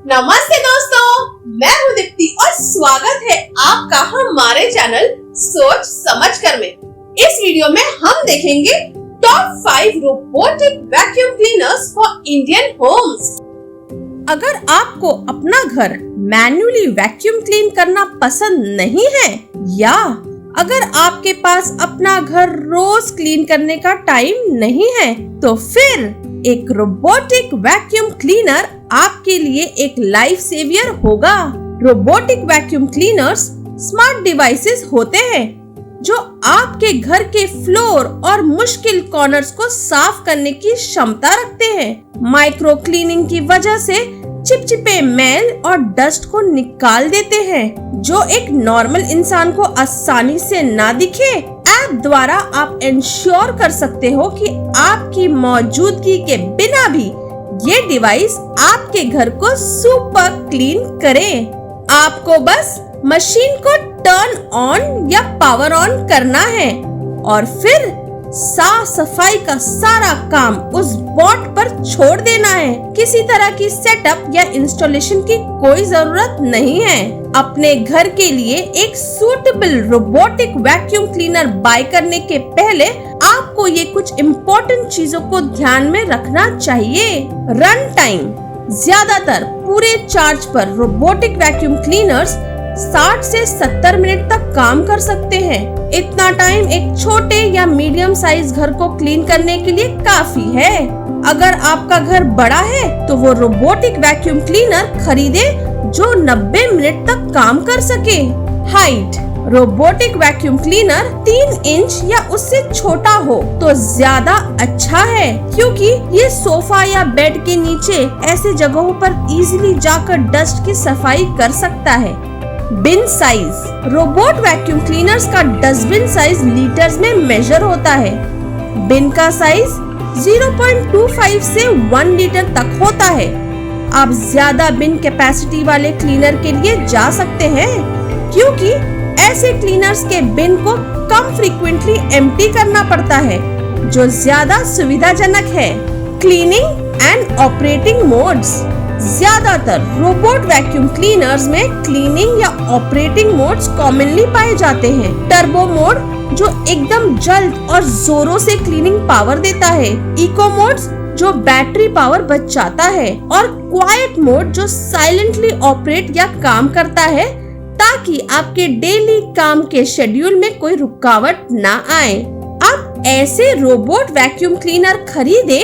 नमस्ते दोस्तों, मैं हूँ दीप्ति और स्वागत है आपका हमारे चैनल सोच समझ कर में। इस वीडियो में हम देखेंगे top 5 robotic vacuum cleaners for Indian homes. अगर आपको अपना घर मैन्युअली वैक्यूम क्लीन करना पसंद नहीं है या अगर आपके पास अपना घर रोज क्लीन करने का टाइम नहीं है, तो फिर एक रोबोटिक वैक्यूम क्लीनर आपके लिए एक लाइफ सेवियर होगा। Robotic vacuum cleaners smart devices होते हैं जो आपके घर के फ्लोर और मुश्किल कॉर्नर्स को साफ करने की क्षमता रखते हैं। माइक्रो क्लीनिंग की वजह से चिपचिपे मैल और डस्ट को निकाल देते हैं जो एक नॉर्मल इंसान को आसानी से ना दिखे। ऐप द्वारा आप इंश्योर कर सकते हो कि आपकी मौजूदगी के बिना भी ये डिवाइस आपके घर को सुपर क्लीन करे। आपको बस मशीन को टर्न ऑन या पावर ऑन करना है और फिर साफ सफाई का सारा काम उस बॉट पर छोड़ देना है। किसी तरह की सेटअप या इंस्टॉलेशन की कोई जरूरत नहीं है। अपने घर के लिए एक suitable robotic vacuum cleaner buy करने के पहले आपको ये कुछ इम्पोर्टेंट चीजों को ध्यान में रखना चाहिए। Run time. ज्यादातर पूरे चार्ज पर रोबोटिक वैक्यूम क्लीनर्स 60 से 70 मिनट तक काम कर सकते हैं। इतना टाइम एक छोटे या मीडियम साइज घर को क्लीन करने के लिए काफी है। अगर आपका घर बड़ा है तो वो रोबोटिक वैक्यूम क्लीनर खरीदे जो 90 मिनट तक काम कर सके। Height. Robotic vacuum cleaner 3 inch या उससे छोटा हो तो ज्यादा अच्छा है, क्योंकि ये सोफा या बेड के नीचे ऐसे जगहों पर इजीली जाकर डस्ट की सफाई कर सकता है। बिन साइज। रोबोट वैक्यूम क्लीनर्स का डस्टबिन साइज लीटर्स में मेजर होता है। बिन का साइज 0.25 से 1 लीटर तक होता है। आप ज्यादा बिन कैपेसिटी वाले क्लीनर के लिए जा सकते हैं, क्योंकि ऐसे क्लीनर्स के बिन को कम फ्रीक्वेंटली एम्प्टी करना पड़ता है, जो ज्यादा सुविधाजनक है। Cleaning and operating modes. ज्यादातर रोबोट वैक्यूम क्लीनर्स में क्लीनिंग या ऑपरेटिंग मोड्स कॉमनली पाए जाते हैं। टर्बो मोड जो एकदम जल्द और जोरों से क्लीनिंग पावर देता है। इको मोड्स जो बैटरी पावर बचाता है और क्वाइट मोड जो साइलेंटली ऑपरेट या काम करता है ताकि आपके डेली काम के शेड्यूल में कोई रुकावट ना आए। आप ऐसे रोबोट वैक्यूम क्लीनर खरीदे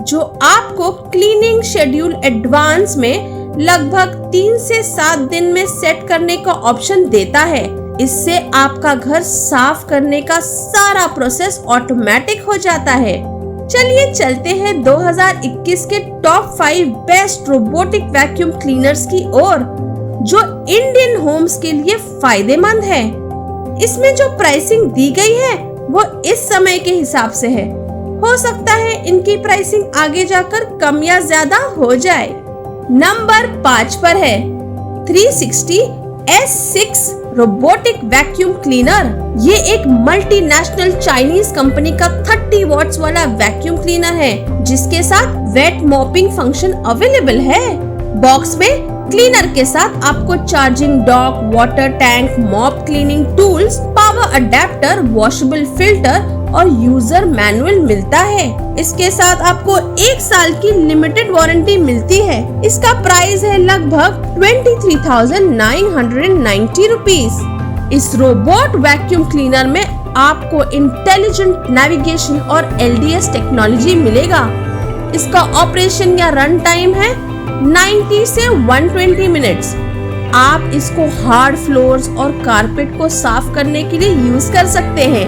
जो आपको क्लीनिंग शेड्यूल एडवांस में लगभग 3 से 7 दिन में सेट करने का ऑप्शन देता है। इससे आपका घर साफ करने का सारा प्रोसेस ऑटोमेटिक हो जाता है। चलिए चलते हैं 2021 के top 5 best robotic vacuum cleaners की ओर, जो इंडियन होम्स के लिए फायदेमंद है। इसमें जो प्राइसिंग दी गई है वो इस समय के हिसाब से है। हो सकता है इनकी प्राइसिंग आगे जाकर कम या ज्यादा हो जाए। नंबर 5 पर है 360 S6 रोबोटिक वैक्यूम क्लीनर। ये एक मल्टीनेशनल चाइनीज कंपनी का 30 वॉट्स वाला वैक्यूम क्लीनर है, जिसके साथ वेट मॉपिंग फंक्शन अवेलेबल है। बॉक्स में क्लीनर के साथ आपको charging dock, water tank, mop cleaning tools, power adapter, washable filter और यूजर मैनुअल मिलता है। इसके साथ आपको 1 साल की लिमिटेड वारंटी मिलती है। इसका प्राइस है लगभग 23,990 रुपीस। इस रोबोट वैक्यूम क्लीनर में आपको इंटेलिजेंट नेविगेशन और LDS टेक्नोलॉजी मिलेगा। इसका ऑपरेशन या रन टाइम है 90 से 120 मिनट्स। आप इसको हार्ड फ्लोर्स और कारपेट को साफ करने के लिए यूज कर सकते हैं।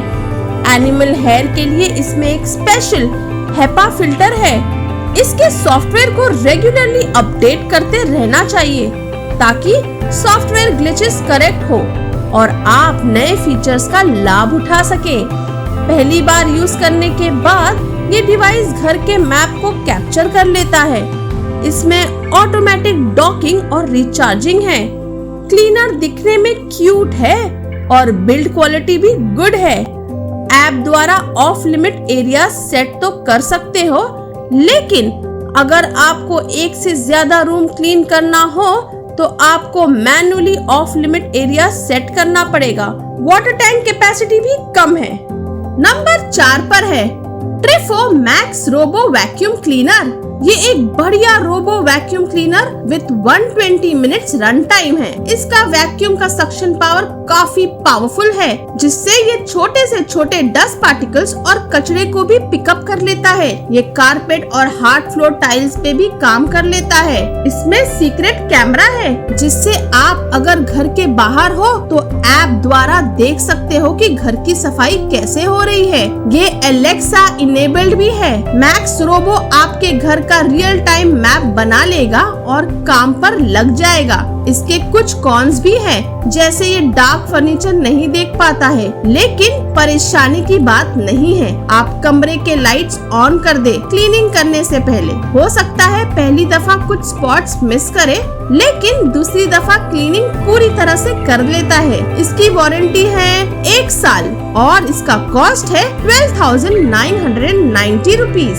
एनिमल हेयर के लिए इसमें एक स्पेशल हेपा फिल्टर है। इसके सॉफ्टवेयर को रेगुलरली अपडेट करते रहना चाहिए ताकि सॉफ्टवेयर ग्लिचेस करेक्ट हो और आप नए फीचर्स का लाभ उठा सके। पहली बार यूज करने के बाद ये डिवाइस घर के मैप को कैप्चर कर लेता है। इसमें ऑटोमेटिक डॉकिंग और रिचार्जिंग है। क्लीनर दिखने में क्यूट है और बिल्ड क्वालिटी भी गुड है। ऐप द्वारा ऑफ लिमिट एरिया सेट तो कर सकते हो, लेकिन अगर आपको एक से ज्यादा रूम क्लीन करना हो तो आपको manually of limit area set करना पड़ेगा। वाटर टैंक कैपेसिटी भी कम है। नंबर 4 पर है Trifo max robo vacuum cleaner. ये एक बढ़िया robo vacuum cleaner with 120 minutes run time है। इसका वैक्यूम का सक्शन पावर काफी पावरफुल है, जिससे ये छोटे से छोटे डस्ट पार्टिकल्स और कचरे को भी पिकअप कर लेता है। ये कारपेट और हार्ड फ्लोर टाइल्स पे भी काम कर लेता है। इसमें सीक्रेट कैमरा है, जिससे आप अगर घर के बाहर हो तो ऐप द्वारा देख सकते हो कि घर की सफाई कैसे हो रही है। ये एलेक्सा इनेबल्ड भी है। मैक्स रोबो आपके घर का रियल टाइम मैप बना लेगा और काम पर लग जाएगा। इसके कुछ कॉन्स भी हैं, जैसे ये डार्क फर्नीचर नहीं देख पाता है, लेकिन परेशानी की बात नहीं है। आप कमरे के लाइट्स ऑन कर दे क्लीनिंग करने से पहले। हो सकता है पहली दफा कुछ स्पॉट्स मिस करे, लेकिन दूसरी दफा क्लीनिंग पूरी तरह से कर लेता है। इसकी वारंटी है 1 साल और इसका कॉस्ट है 12,990 रुपीज।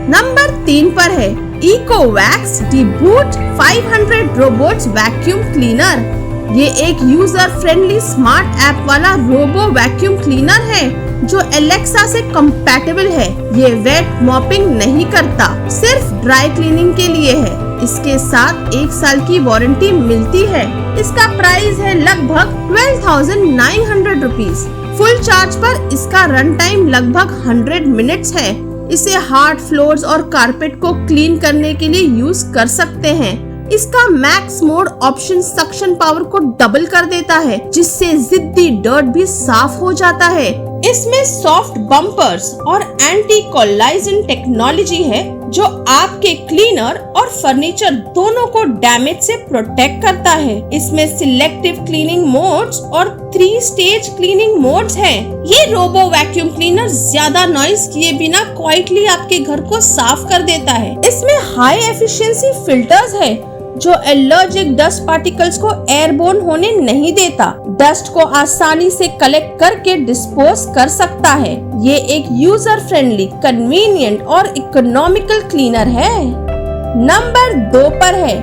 नंबर 3 पर है इकोवैक्स डिबूट 500 रोबोट्स वैक्यूम क्लीनर। ये एक यूजर फ्रेंडली स्मार्ट ऐप वाला रोबो वैक्यूम क्लीनर है जो एलेक्सा से कंपैटिबल है। ये वेट मॉपिंग नहीं करता, सिर्फ ड्राई क्लीनिंग के लिए है। इसके साथ 1 साल की वारंटी मिलती है। इसका प्राइस है लगभग 12,900 रुपीज। फुल चार्ज पर इसका रन टाइम लगभग 100 मिनट्स है। इसे हार्ड फ्लोर्स और कारपेट को क्लीन करने के लिए यूज कर सकते हैं। इसका max mode option suction power को डबल कर देता है, जिससे जिद्दी डर्ट भी साफ हो जाता है। इसमें सॉफ्ट बम्पर्स और एंटी कोलाइजन टेक्नोलॉजी है, जो आपके क्लीनर और फर्नीचर दोनों को डैमेज से प्रोटेक्ट करता है। इसमें सिलेक्टिव क्लीनिंग मोड्स और 3 स्टेज क्लीनिंग मोड्स हैं। ये रोबो वैक्यूम क्लीनर ज्यादा नॉइज किए बिना क्वाइटली आपके घर को साफ कर देता है। इसमें हाई एफिशिएंसी फिल्टर्स है, जो एलर्जिक डस्ट पार्टिकल्स को एयरबोर्न होने नहीं देता। डस्ट को आसानी से कलेक्ट करके डिस्पोज कर सकता है। ये एक यूजर फ्रेंडली, कन्वीनियंट और इकोनॉमिकल क्लीनर है। नंबर 2 पर है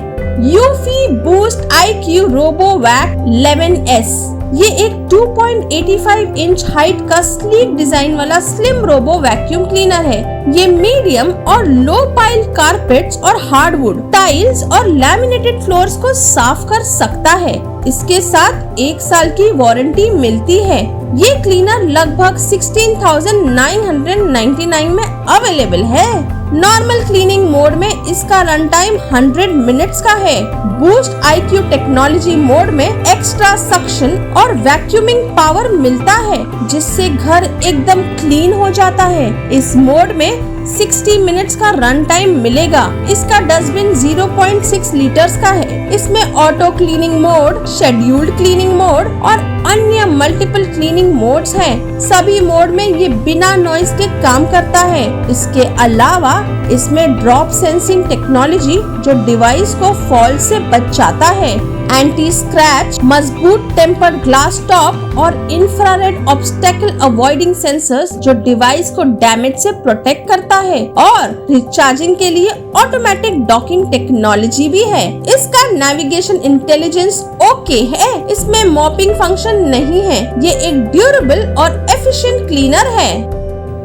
यूफी बूस्ट IQ रोबो वैक 11S। ये एक 2.85 इंच हाइट का स्लीक डिजाइन वाला स्लिम रोबो वैक्यूम क्लीनर है। ये मीडियम और लो पाइल कारपेट्स और हार्डवुड टाइल्स और लैमिनेटेड फ्लोर्स को साफ कर सकता है। इसके साथ 1 साल की वारंटी मिलती है। ये क्लीनर लगभग 16,999 में अवेलेबल है। नॉर्मल क्लीनिंग मोड में इसका रन टाइम 100 मिनट्स का है। बूस्ट IQ टेक्नोलॉजी मोड में एक्स्ट्रा सक्शन और वैक्यूमिंग पावर मिलता है, जिससे घर एकदम क्लीन हो जाता है। इस मोड में 60 मिनट्स का रन टाइम मिलेगा। इसका डस्टबिन 0.6 लीटर्स का है। इसमें auto cleaning mode, scheduled cleaning mode और अन्य मल्टीपल क्लीनिंग मोड्स हैं। सभी मोड में ये बिना नॉइज के काम करता है। इसके अलावा इसमें ड्रॉप सेंसिंग टेक्नोलॉजी, जो डिवाइस को फॉल से बचाता है, एंटी स्क्रैच, मजबूत टेम्पर्ड ग्लास टॉप और इंफ्रारेड ऑब्स्टेकल अवॉइडिंग सेंसर्स, जो डिवाइस को डैमेज से प्रोटेक्ट करता है, और रिचार्जिंग के लिए ऑटोमेटिक डॉकिंग टेक्नोलॉजी भी है। इसका नेविगेशन इंटेलिजेंस ओके है। इसमें मॉपिंग फंक्शन नहीं है। ये एक ड्यूरेबल और एफिशिएंट क्लीनर है।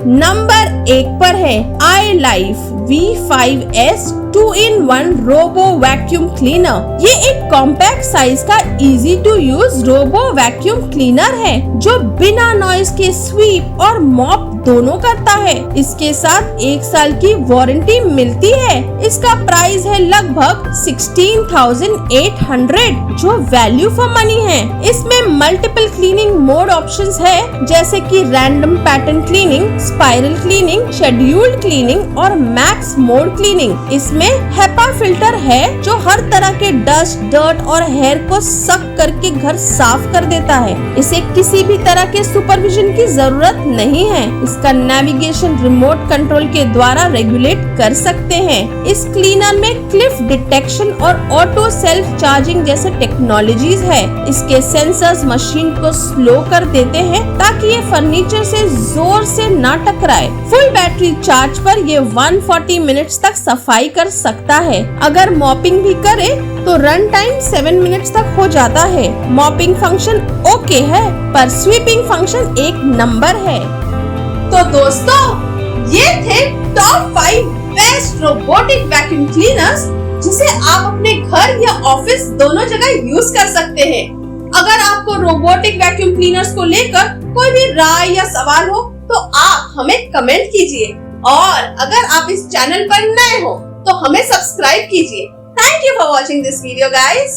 नंबर 1 पर है iLife V5S 2-in-1 robo vacuum cleaner. ये एक कॉम्पैक्ट साइज का easy to use robo vacuum cleaner है, जो बिना नॉइज के स्वीप और मॉप दोनों करता है। इसके साथ 1 साल की वारंटी मिलती है। इसका प्राइस है लगभग 16,800, जो वैल्यू फॉर मनी है। इसमें मल्टीपल क्लीनिंग मोड ऑप्शंस है, जैसे कि random pattern cleaning, spiral cleaning, scheduled cleaning और मैक्स मोड क्लीनिंग। इसमें हेपा फिल्टर है, जो हर तरह के डस्ट, डर्ट और हेयर को सक करके घर साफ कर देता है। इसे किसी भी तरह के सुपरविजन की जरूरत नहीं है। इसका नेविगेशन रिमोट कंट्रोल के द्वारा रेगुलेट कर सकते हैं। इस क्लीनर में क्लिफ डिटेक्शन और ऑटो सेल्फ चार्जिंग जैसे टेक्नोलॉजीज है। इसके सेंसर्स मशीन को स्लो कर देते हैं ताकि ये फर्नीचर से जोर से ना टकराए। फुल बैटरी चार्ज पर ये 140 मिनट्स तक सफाई कर सकता है। अगर मॉपिंग भी करे तो रन टाइम 7 मिनट्स तक हो जाता है। मॉपिंग फंक्शन ओके है, पर स्वीपिंग फंक्शन एक नंबर है। तो दोस्तों, ये थे top 5 best robotic vacuum cleaners जिसे आप अपने घर या ऑफिस दोनों जगह यूज कर सकते हैं। अगर आपको रोबोटिक वैक्यूम क्लीनर्स को लेकर कोई भी राय या सवाल हो तो आप हमें कमेंट कीजिए, और अगर आप इस चैनल पर नए हो तो हमें सब्सक्राइब कीजिए। Thank you for watching this video, guys.